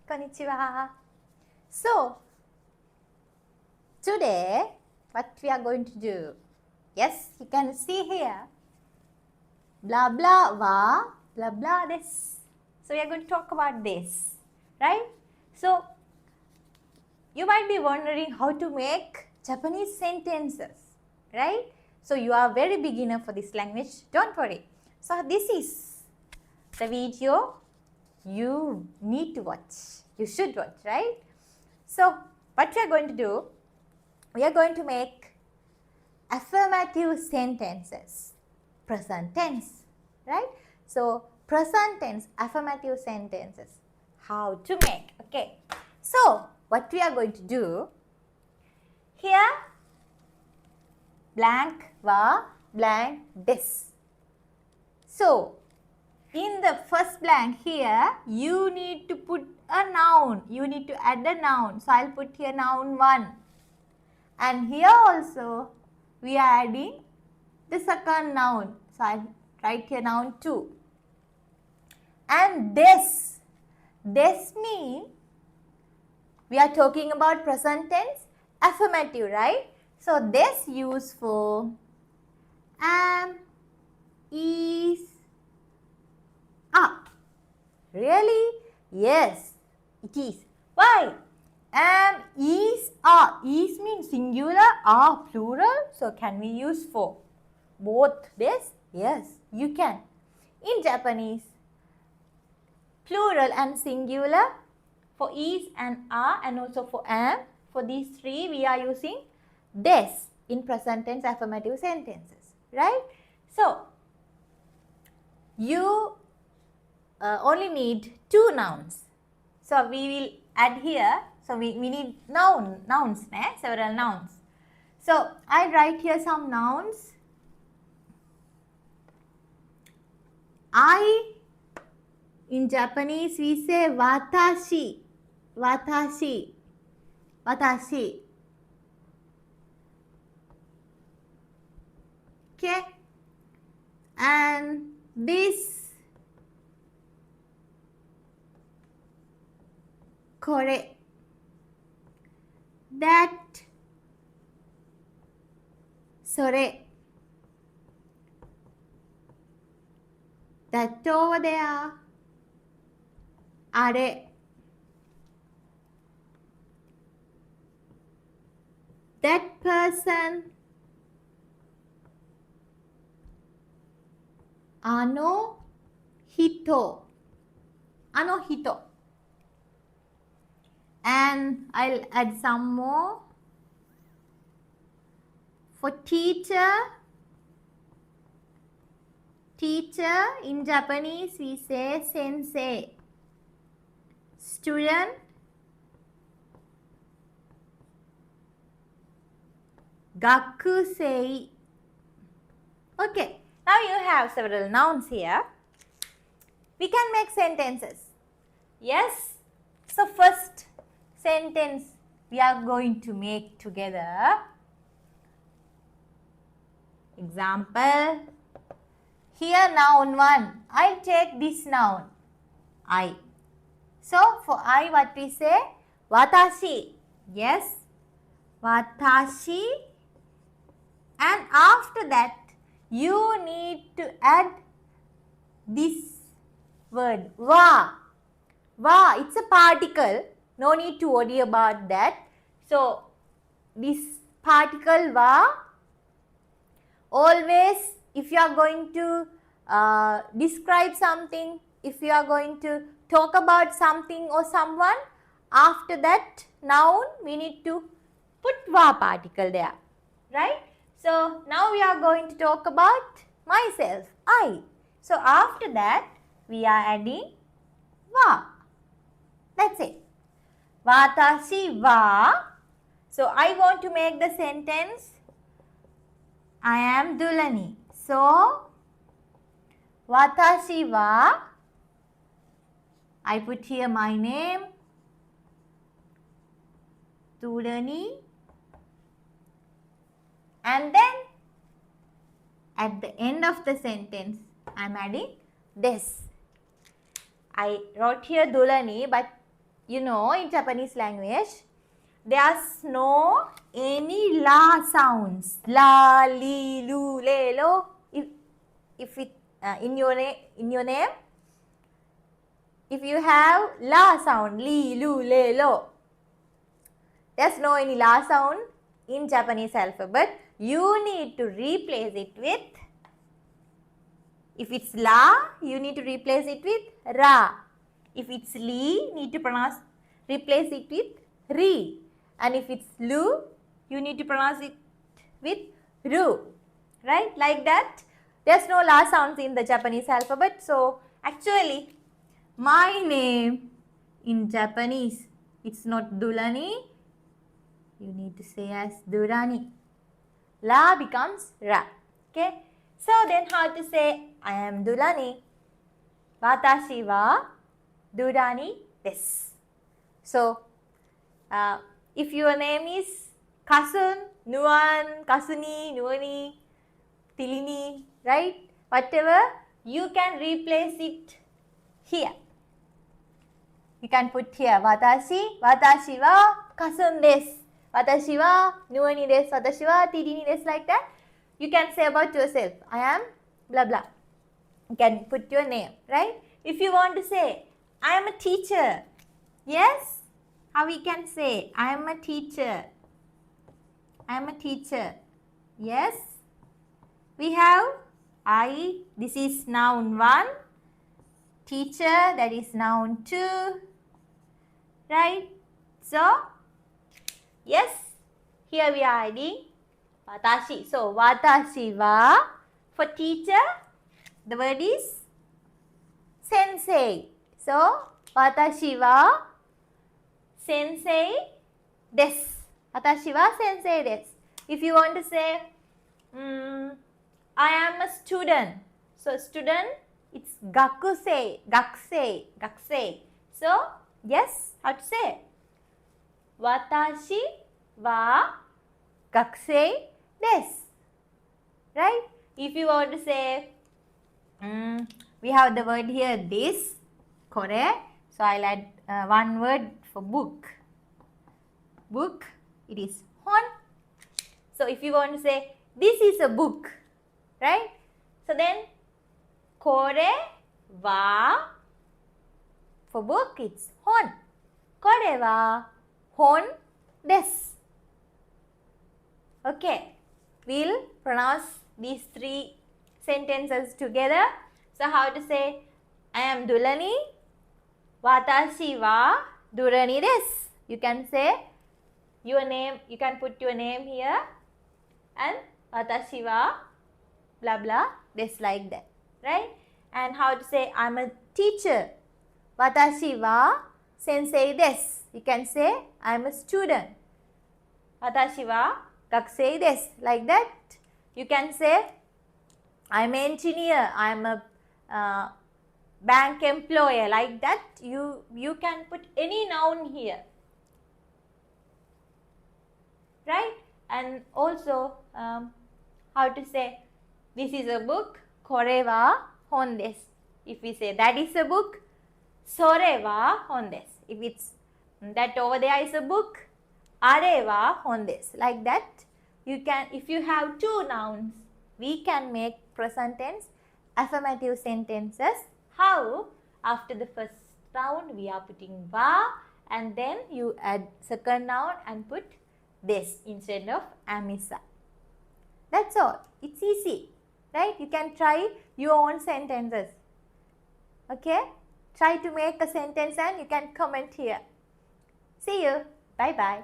Konnichiwa. So, today, what we are going to do? Yes, you can see here. Blah blah wa, blah blah this. So, we are going to talk about this, right? So, you might be wondering how to make Japanese sentences, right? So, you are very beginner for this language. Don't worry. So, this is the video you need to watch. You should watch, right? So, what we are going to do, we are going to make affirmative sentences, present tense, right? So, present tense affirmative sentences, how to make, okay? So, what we are going to do, here, blank wa, blank this. So, in the first blank here, you need to put a noun. You need to add a noun. So, I will put here noun 1. And here also, we are adding the second noun. So, I will write here noun 2. And this means, we are talking about present tense, affirmative, right? So, this used for am, is, are. Really? Yes, it is. Why? Am, is, are. Is means singular, are plural. So, can we use for both this? Yes, you can. In Japanese, plural and singular for is and are, and also for am. For these three, we are using this in present tense affirmative sentences, right? So, you only need 2 nouns. So, we will add here. So, we need nouns, several nouns. So, I write here some nouns. I, in Japanese, we say watashi, watashi, watashi. Okay. And this, kore, that, sore, that over there, are, that person, ano hito, ano hito. And I'll add some more. For teacher, in Japanese we say sensei. Student, gakusei. Okay, now you have several nouns here. We can make sentences. Yes? So, first sentence we are going to make together. Example, here noun 1, I'll take this noun, I. So, for I, what we say? Watashi. Yes, watashi. And after that, you need to add this word, wa. Wa, it's a particle. No need to worry about that. So, this particle wa, always if you are going to describe something, if you are going to talk about something or someone, after that noun we need to put wa particle there, right? So, now we are going to talk about myself, I. So, after that we are adding wa. That's it. Watashi wa. So, I want to make the sentence, I am Dulani. So, watashi wa, I put here my name, Dulani, and then at the end of the sentence, I am adding this. I wrote here Dulani, but you know, in Japanese language, there's no any la sounds. La, li, lu, le, lo. If it in your name, if you have la sound, li, lu, le, lo, there's no any la sound in Japanese alphabet. You need to replace it with, if it's la, you need to replace it with ra. If it's li, need to replace it with ri. And if it's lu, you need to pronounce it with ru. Right? Like that. There's no la sounds in the Japanese alphabet. So, actually, my name in Japanese, it's not Dulani. You need to say as Durani. La becomes ra. Okay? So, then how to say, I am Dulani. Watashi wa Durani desu. So, if your name is Kasun, Nuan, Kasuni, Nuani, Tilini, right? Whatever, you can replace it here. You can put here Watashi wa Kasun desu. Watashi wa Nuani desu. Watashi wa Tilini desu, like that. You can say about yourself, I am blah blah. You can put your name, right? If you want to say, I am a teacher. Yes? How we can say, I am a teacher. I am a teacher. Yes? We have I, this is noun 1. Teacher, that is noun 2. Right? So, yes, here we are adding watashi. So, watashi wa, for teacher, the word is sensei. So, watashi wa sensei desu. Watashi wa sensei desu. If you want to say, I am a student. So, student, it's gakusei, gakusei. So, yes, how to say? Watashi wa gakusei desu. Right? If you want to say, we have the word here, this, kore. So, I'll add one word for book. Book, it is hon. So, if you want to say, this is a book, right? So, then, kore wa, for book, it's hon. Kore wa hon desu. Okay, we'll pronounce these 3 sentences together. So, how to say, I am Dulani, watashi wa Durani desu. You can say your name, you can put your name here and watashi wa blah blah desu, like that, right? And how to say, I am a teacher, watashi wa sensei desu. You can say, I am a student, watashi wa gakusei desu, like that. You can say, I am an engineer, I am a bank employee, like that. You can put any noun here, right? And also, how to say, this is a book, kore wa hon desu. If we say that is a book, sore wa hon desu. If it's that over there is a book, are wa hon desu. Like that, you can, if you have 2 nouns, we can make present tense affirmative sentences. How? After the first noun, we are putting wa, and then you add second noun and put this instead of amisa. That's all. It's easy, right? You can try your own sentences. Okay? Try to make a sentence and you can comment here. See you. Bye-bye.